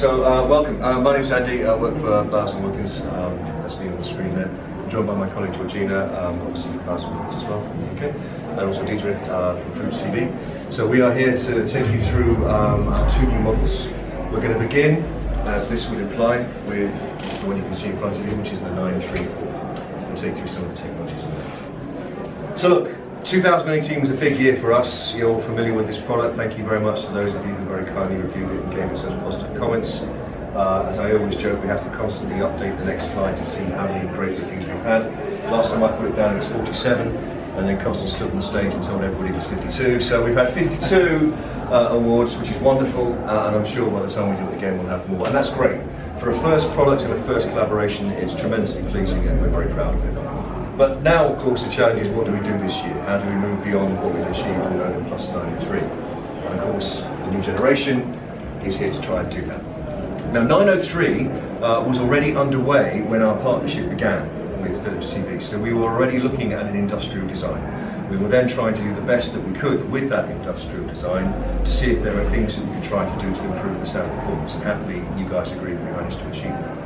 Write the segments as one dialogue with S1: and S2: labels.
S1: Welcome. My name's Andy. I work for Bowers WIlkins. That's me on the screen there. I'm joined by my colleague Georgina, obviously from Bowers WIlkins as well from the UK, and also Dietrich from Philips TV. So we are here to take you through our two new models. We're going to begin, as this would imply, with the one you can see in front of you, which is the 934. We'll take you through some of the technologies on that. So look, 2018 was a big year for us. You're all familiar with this product. Thank you very much to those of you who very kindly reviewed it and gave us those positive comments. As I always joke, we have to constantly update the next slide to see how many great reviews we've had. Last time I put it down it was 47, and then Costa stood on the stage and told everybody it was 52. So we've had 52 awards, which is wonderful, and I'm sure by the time we do it again we'll have more. And that's great. For a first product and a first collaboration, it's tremendously pleasing and we're very proud of it. But now, of course, the challenge is what do we do this year? How do we move beyond what we've achieved with OLED934? And of course, the new generation is here to try and do that. Now, 903 was already underway when our partnership began with Philips TV. So we were already looking at an industrial design. We were then trying to do the best that we could with that industrial design to see if there were things that we could try to do to improve the sound performance. And happily, you guys agree that we managed to achieve that.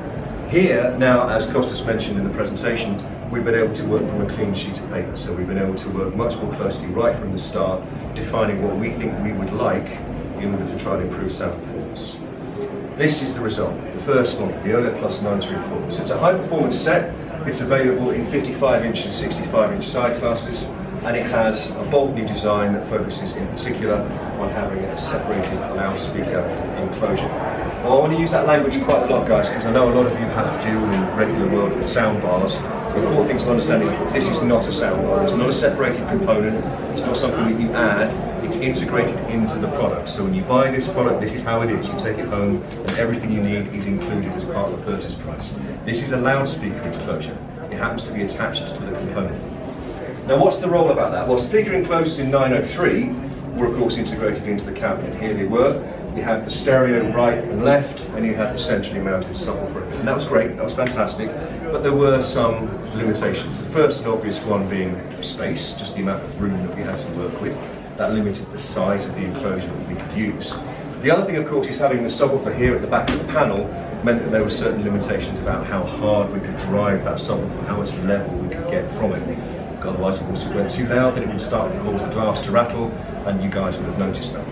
S1: Here, now, as Costas mentioned in the presentation, we've been able to work from a clean sheet of paper. So we've been able to work much more closely right from the start, defining what we think we would like in order to try to improve sound performance. This is the result, the first one, the OLED934. So it's a high performance set. It's available in 55-inch and 65-inch side classes, and it has a bold new design that focuses in particular on having a separated loudspeaker enclosure. Well, I want to use that language quite a lot, guys, because I know a lot of you have to deal in the regular world with sound bars. The important thing to understand is that this is not a sound bar. It's not a separated component. It's not something that you add. It's integrated into the product. So when you buy this product, this is how it is. You take it home and everything you need is included as part of the purchase price. This is a loudspeaker enclosure. It happens to be attached to the component. Now, what's the role about that? Well, speaker enclosures in 903 were of course integrated into the cabinet. Here they were. You had the stereo right and left, and you had the centrally mounted subwoofer. And that was great, that was fantastic, but there were some limitations. The first and obvious one being space, just the amount of room that we had to work with. That limited the size of the enclosure that we could use. The other thing, of course, is having the subwoofer here at the back of the panel meant that there were certain limitations about how hard we could drive that subwoofer, how much level we could get from it. Otherwise, of course, if it went too loud, then it would start to cause the glass to rattle, and you guys would have noticed that.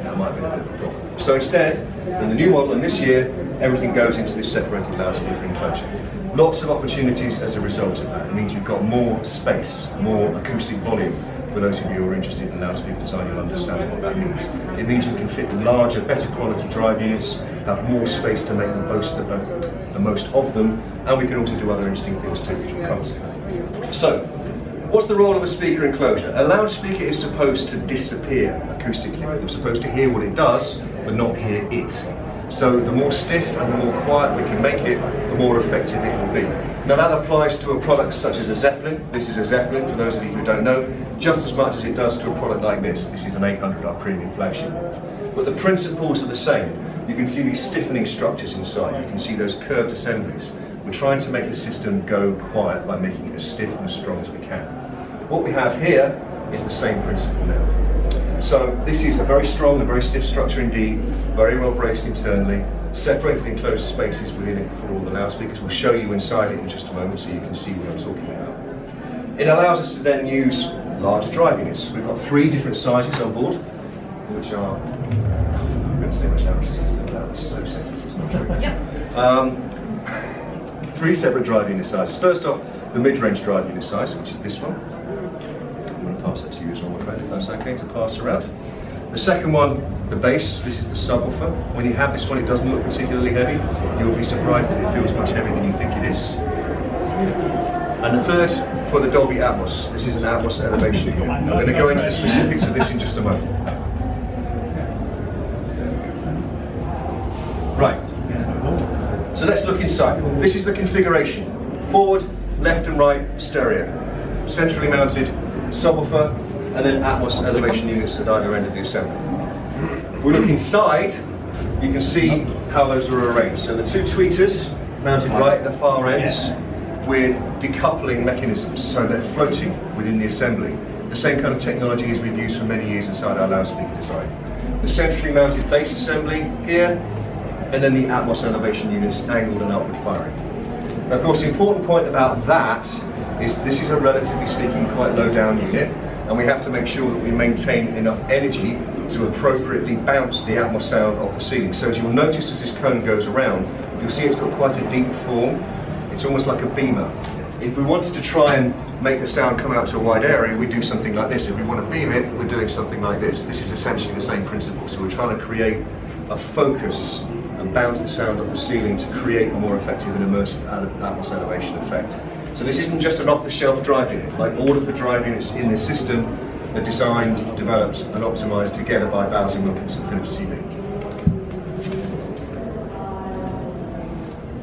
S1: That might have been a bit of a problem. So instead, in the new model and this year, everything goes into this separated loudspeaker enclosure. Lots of opportunities as a result of that. It means you've got more space, more acoustic volume. For those of you who are interested in loudspeaker design, you'll understand what that means. It means we can fit larger, better quality drive units, have more space to make the most of them, and we can also do other interesting things too, which we'll come to. So, what's the role of a speaker enclosure? A loudspeaker is supposed to disappear acoustically. You're supposed to hear what it does, but not hear it. So the more stiff and the more quiet we can make it, the more effective it will be. Now that applies to a product such as a Zeppelin. This is a Zeppelin, for those of you who don't know, just as much as it does to a product like this. This is an 800, our premium flagship. But the principles are the same. You can see these stiffening structures inside. You can see those curved assemblies. We're trying to make the system go quiet by making it as stiff and as strong as we can. What we have here is the same principle now. So this is a very strong and very stiff structure indeed, very well braced internally, separated enclosed spaces within it for all the loudspeakers. We'll show you inside it in just a moment so you can see what I'm talking about. It allows us to then use larger drive units. We've got 3 different sizes on board, which are, I'm going to say much now, it's so sexist, it's not true. Yep. 3 separate drive unit sizes. First off, the mid-range drive unit size, which is this one. I'm going to pass that to you as well, my friend, if that's okay to pass around. The second one, the bass, this is the subwoofer. When you have this one, it doesn't look particularly heavy. You'll be surprised that it feels much heavier than you think it is. And the third, for the Dolby Atmos. This is an Atmos elevation unit. I'm going to go into the specifics of this in just a moment. Right. So let's look inside. This is the configuration. Forward, left and right, stereo. Centrally mounted subwoofer, and then Atmos elevation units at either end of the assembly. If we look inside, you can see how those are arranged. So the 2 tweeters mounted right at the far ends with decoupling mechanisms, so they're floating within the assembly. The same kind of technology as we've used for many years inside our loudspeaker design. The centrally mounted bass assembly here, and then the Atmos elevation units angled and upward firing. Now, of course, the important point about that is this is a relatively speaking quite low down unit, and we have to make sure that we maintain enough energy to appropriately bounce the Atmos sound off the ceiling. So as you'll notice as this cone goes around, you'll see it's got quite a deep form. It's almost like a beamer. If we wanted to try and make the sound come out to a wide area, we do something like this. If we want to beam it, we're doing something like this. This is essentially the same principle. So we're trying to create a focus and bounce the sound off the ceiling to create a more effective and immersive Atmos elevation effect. So this isn't just an off-the-shelf drive unit. Like all of the drive units in this system are designed, developed and optimized together by Bowers WIlkins and Philips TV.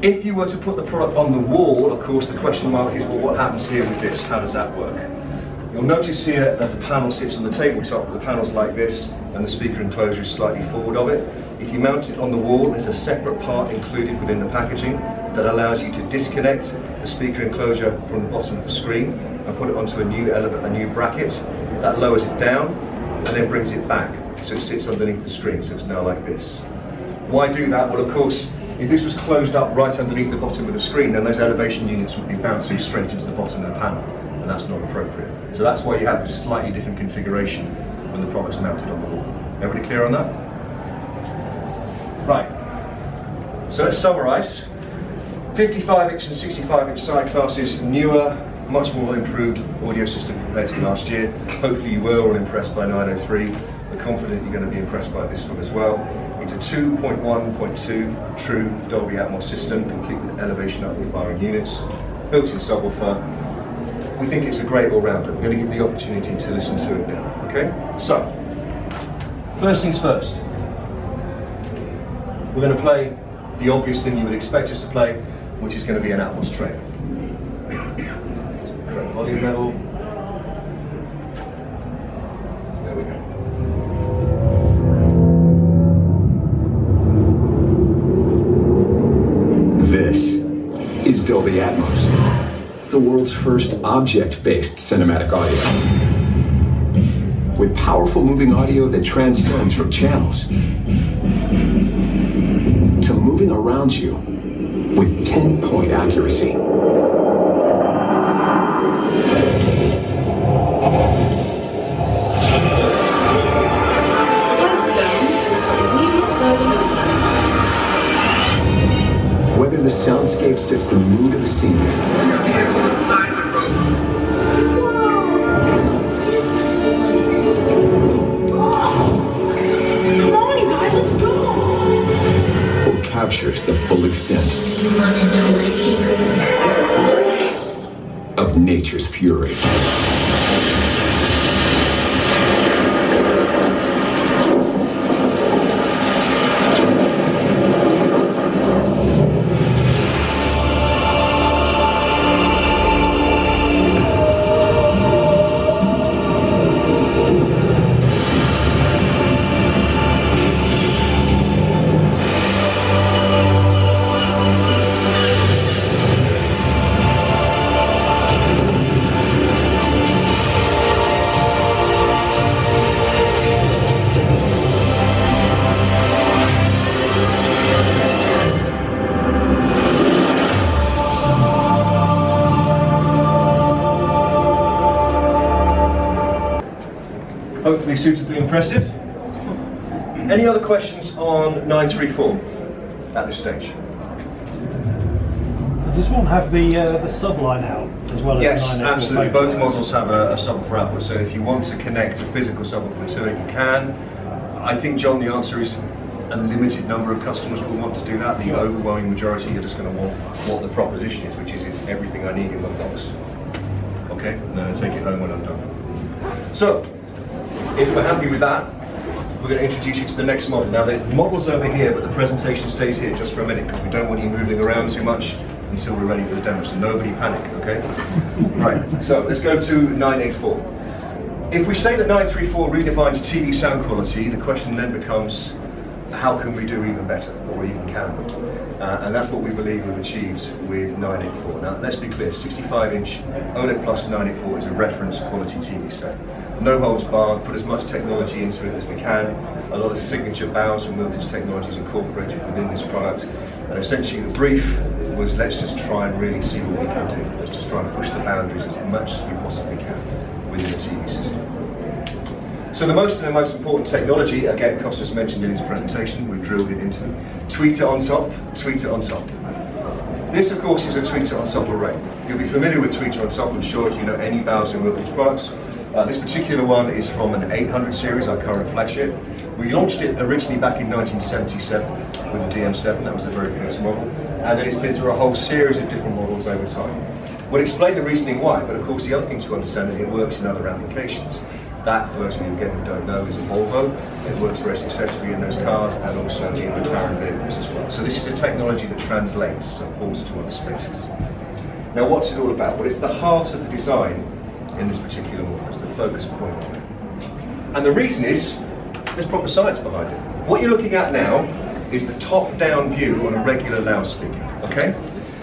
S1: If you were to put the product on the wall, of course the question mark is, well, what happens here with this? How does that work? You'll notice here that the panel sits on the tabletop, the panel's like this, and the speaker enclosure is slightly forward of it. If you mount it on the wall, there's a separate part included within the packaging that allows you to disconnect the speaker enclosure from the bottom of the screen and put it onto a new bracket. That lowers it down and then brings it back, so it sits underneath the screen, so it's now like this. Why do that? Well, of course, if this was closed up right underneath the bottom of the screen, then those elevation units would be bouncing straight into the bottom of the panel, and that's not appropriate. So that's why you have this slightly different configuration when the product's mounted on the wall. Everybody clear on that? Right. So let's summarize. 55-inch and 65-inch side classes, newer, much more improved audio system compared to last year. Hopefully you were all impressed by 903. We're confident you're going to be impressed by this one as well. It's a 2.1.2 true Dolby Atmos system, complete with elevation upward firing units, built-in subwoofer. We think it's a great all-rounder. We're going to give you the opportunity to listen to it now. Okay? So, first things first. We're going to play the obvious thing you would expect us to play, which is going to be an Atmos trailer. It's the correct volume level. There we go.
S2: This is Dolby Atmos, the world's first object-based cinematic audio. With powerful moving audio that transcends from channels to moving around you with pinpoint accuracy. Whether the soundscape sets the mood of the scene,
S3: come on, you guys, let's go!
S2: or captures the full extent
S3: You wanna know my secret?
S2: of nature's fury.
S1: Hopefully suitably impressive. Any other questions on 934 at this stage?
S4: Does this one have the subline out as well as
S1: Yes,
S4: the 984
S1: absolutely.
S4: paper?
S1: Both models have a subwoofer output, so if you want to connect a physical subwoofer to it, you can. I think, John, the answer is a limited number of customers will want to do that. The overwhelming majority are just going to want what the proposition is, which is it's everything I need in one box. Okay, and then I take it home when I'm done. So, if we're happy with that, we're going to introduce you to the next model. Now the model's over here, but the presentation stays here just for a minute because we don't want you moving around too much until we're ready for the demo, so nobody panic, okay? Right, so let's go to 984. If we say that 934 redefines TV sound quality, the question then becomes, how can we do even better, or even can we? And that's what we believe we've achieved with 984. Now let's be clear, 65-inch OLED Plus 984 is a reference quality TV set. no holds barred, put as much technology into it as we can. A lot of signature Bowers and Wilkins technologies incorporated within this product. And essentially the brief was, let's just try and really see what we can do. Let's just try and push the boundaries as much as we possibly can within a TV system. So the most important technology, again, Costas mentioned in his presentation, we've drilled it into it. Tweeter on top, tweeter on top. This, of course, is a tweeter on top array. You'll be familiar with tweeter on top, I'm sure, if you know any Bowers and Wilkins products. This particular one is from an 800 series, our current flagship. We launched it originally back in 1977 with the DM7, that was the very first model, and then it's been through a whole series of different models over time. We'll explain the reasoning why, but of course the other thing to understand is it works in other applications. That, firstly, again, we don't know, is a Volvo. It works very successfully in those cars and also in McLaren vehicles as well. So this is a technology that translates and ports to other spaces. Now, what's it all about? Well, it's the heart of the design in this particular model. It's the focus point of it. And the reason is, there's proper science behind it. What you're looking at now is the top-down view on a regular loudspeaker, okay?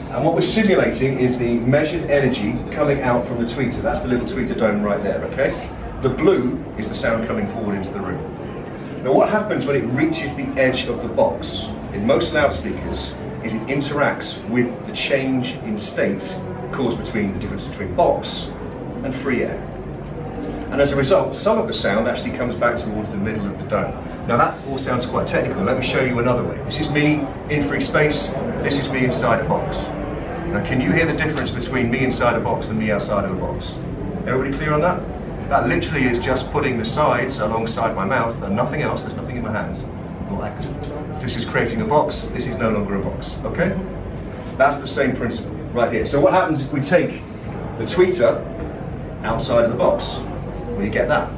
S1: And what we're simulating is the measured energy coming out from the tweeter. That's the little tweeter dome right there, okay? The blue is the sound coming forward into the room. Now what happens when it reaches the edge of the box, in most loudspeakers, is it interacts with the change in state caused between the difference between box and free air. And as a result, some of the sound actually comes back towards the middle of the dome. Now that all sounds quite technical. Let me show you another way. This is me in free space, this is me inside a box. Now can you hear the difference between me inside a box and me outside of a box? Everybody clear on that? That literally is just putting the sides alongside my mouth and nothing else, there's nothing in my hands. Not acting. This is creating a box, this is no longer a box, okay? That's the same principle right here. So what happens if we take the tweeter outside of the box? Well, you get that.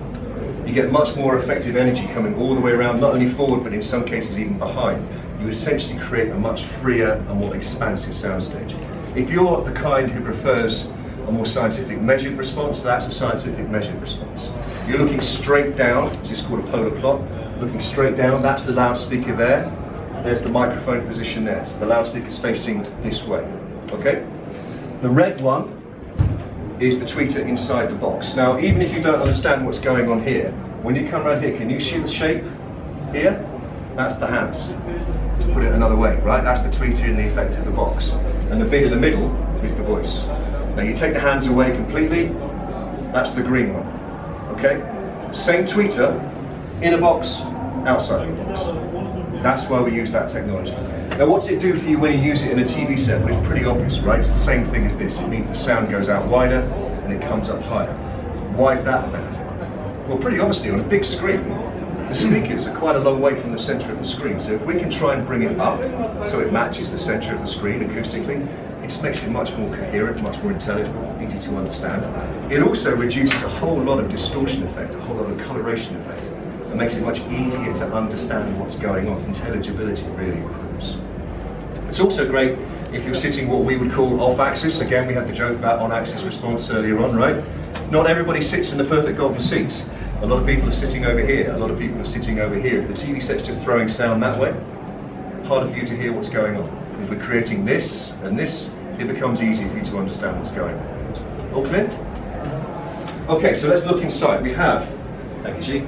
S1: You get much more effective energy coming all the way around, not only forward, but in some cases even behind. You essentially create a much freer and more expansive soundstage. If you're the kind who prefers a more scientific measured response, that's a scientific measured response. You're looking straight down, this is called a polar plot, looking straight down, that's the loudspeaker there, there's the microphone position there, so the loudspeaker's facing this way, okay? The red one is the tweeter inside the box. Now, even if you don't understand what's going on here, when you come around here, can you see the shape here? That's the hands, to put it another way, right? That's the tweeter in the effect of the box. And the bit in the middle is the voice. Now you take the hands away completely, that's the green one, okay? Same tweeter, in a box, outside of a box. That's why we use that technology. Now what's it do for you when you use it in a TV set? Well, it's pretty obvious, right? It's the same thing as this. It means the sound goes out wider and it comes up higher. Why is that a benefit? Well, pretty obviously on a big screen, the speakers are quite a long way from the center of the screen. So if we can try and bring it up so it matches the center of the screen acoustically, it just makes it much more coherent, much more intelligible, easy to understand. It also reduces a whole lot of distortion effect, a whole lot of coloration effect. It makes it much easier to understand what's going on. Intelligibility really improves. It's also great if you're sitting what we would call off-axis. Again, we had the joke about on-axis response earlier on, right? Not everybody sits in the perfect golden seats. A lot of people are sitting over here, a lot of people are sitting over here. If the TV set's just throwing sound that way, harder for you to hear what's going on. If we're creating this and this, it becomes easy for you to understand what's going on. All clear? Okay, so let's look inside. We have, thank you, G.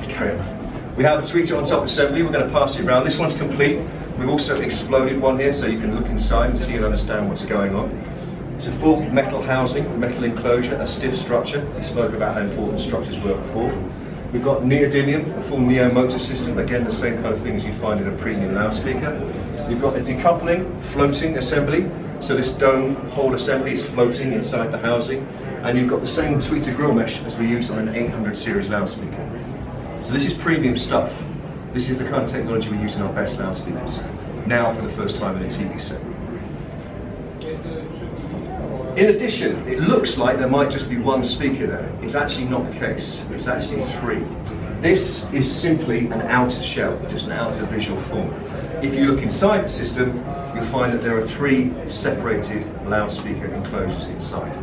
S1: Carry on. We have a tweeter on top assembly. We're going to pass it around. This one's complete. We've also exploded one here, so you can look inside and see and understand what's going on. It's a full metal housing, metal enclosure, a stiff structure. We spoke about how important structures were before. We've got neodymium, a full neo motor system. Again, the same kind of thing as you'd find in a premium loudspeaker. You've got a decoupling, floating assembly. So this dome hole assembly is floating inside the housing. And you've got the same tweeter grill mesh as we use on an 800 series loudspeaker. So this is premium stuff. This is the kind of technology we use in our best loudspeakers. Now for the first time in a TV set. In addition, it looks like there might just be one speaker there. It's actually not the case. It's actually three. This is simply an outer shell, just an outer visual form. If you look inside the system, you'll find that there are three separated loudspeaker enclosures inside.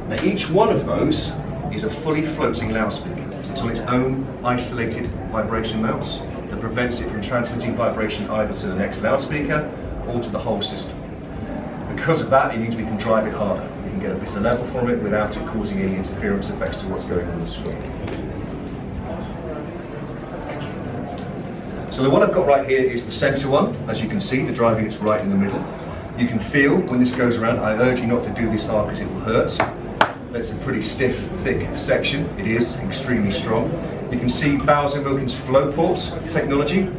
S1: Now each one of those is a fully floating loudspeaker. So it's on its own isolated vibration mounts that prevents it from transmitting vibration either to the next loudspeaker or to the whole system. The because of that, it means we can drive it harder. We can get a better level from it without it causing any interference effects to what's going on the screen. So the one I've got right here is the center one. As you can see, the driving is right in the middle. You can feel when this goes around. I urge you not to do this hard because it will hurt. It's a pretty stiff, thick section. It is extremely strong. You can see Bowers WIlkins flow port technology,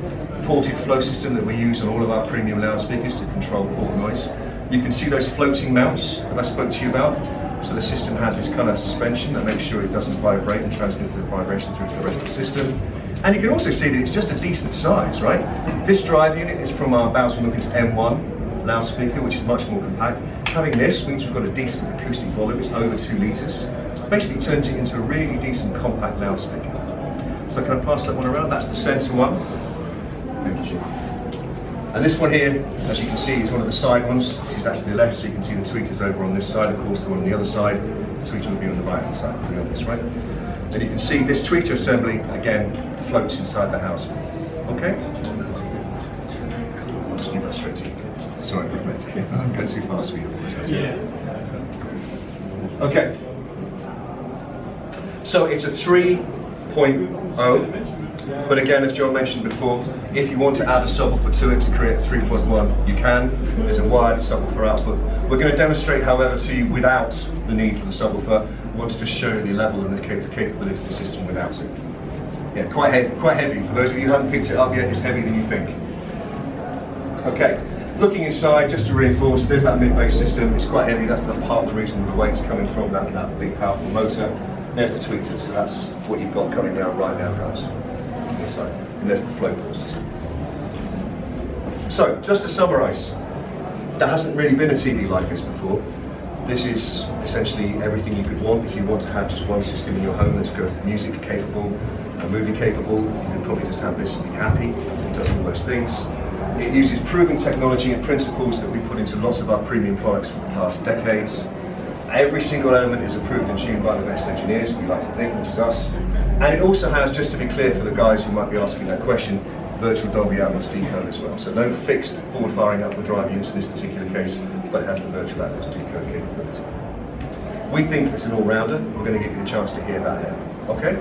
S1: ported flow system that we use on all of our premium loudspeakers to control port noise. You can see those floating mounts that I spoke to you about. So the system has this kind of suspension that makes sure it doesn't vibrate and transmit the vibration through to the rest of the system. And you can also see that it's just a decent size, right? This drive unit is from our Bowers WIlkins M1 loudspeaker, which is much more compact. Having this means we've got a decent acoustic volume. It's over 2 litres. Basically turns it into a really decent compact loudspeaker. So can I pass that one around? That's the centre one. Thank you. And this one here, as you can see, is one of the side ones. This is actually the left, so you can see the tweeters over on this side. Of course, the one on the other side, the tweeter will be on the right-hand side, to be honest, right? And you can see this tweeter assembly, again, floats inside the housing. Okay? I'll just give that straight to you. Sorry, reflect. I'm going too fast for you.
S4: Yeah.
S1: Okay. So it's a 3.0, but again, as John mentioned before, if you want to add a subwoofer to it to create a 3.1, you can. There's a wired subwoofer output. We're going to demonstrate, however, to you without the need for the subwoofer. We want to just show you the level and the capability of the system without it. Yeah, quite heavy. For those of you who haven't picked it up yet, it's heavier than you think. Okay. Looking inside, just to reinforce, there's that mid-bass system. It's quite heavy. That's the part of the reason the weight's coming from, that big powerful motor. There's the tweeter, so that's what you've got coming down right now, guys. Inside. And there's the flow port system. So, just to summarise, there hasn't really been a TV like this before. This is essentially everything you could want. If you want to have just one system in your home that's good, music capable, movie capable, you could probably just have this and be happy. It does all those things. It uses proven technology and principles that we put into lots of our premium products for the past decades. Every single element is approved and tuned by the best engineers, we like to think, which is us. And it also has, just to be clear for the guys who might be asking that question, virtual Dolby Atmos decode as well. So no fixed forward-firing output drive units in this particular case, but it has the virtual Atmos decode capability. We think it's an all-rounder. We're going to give you the chance to hear that now. Okay?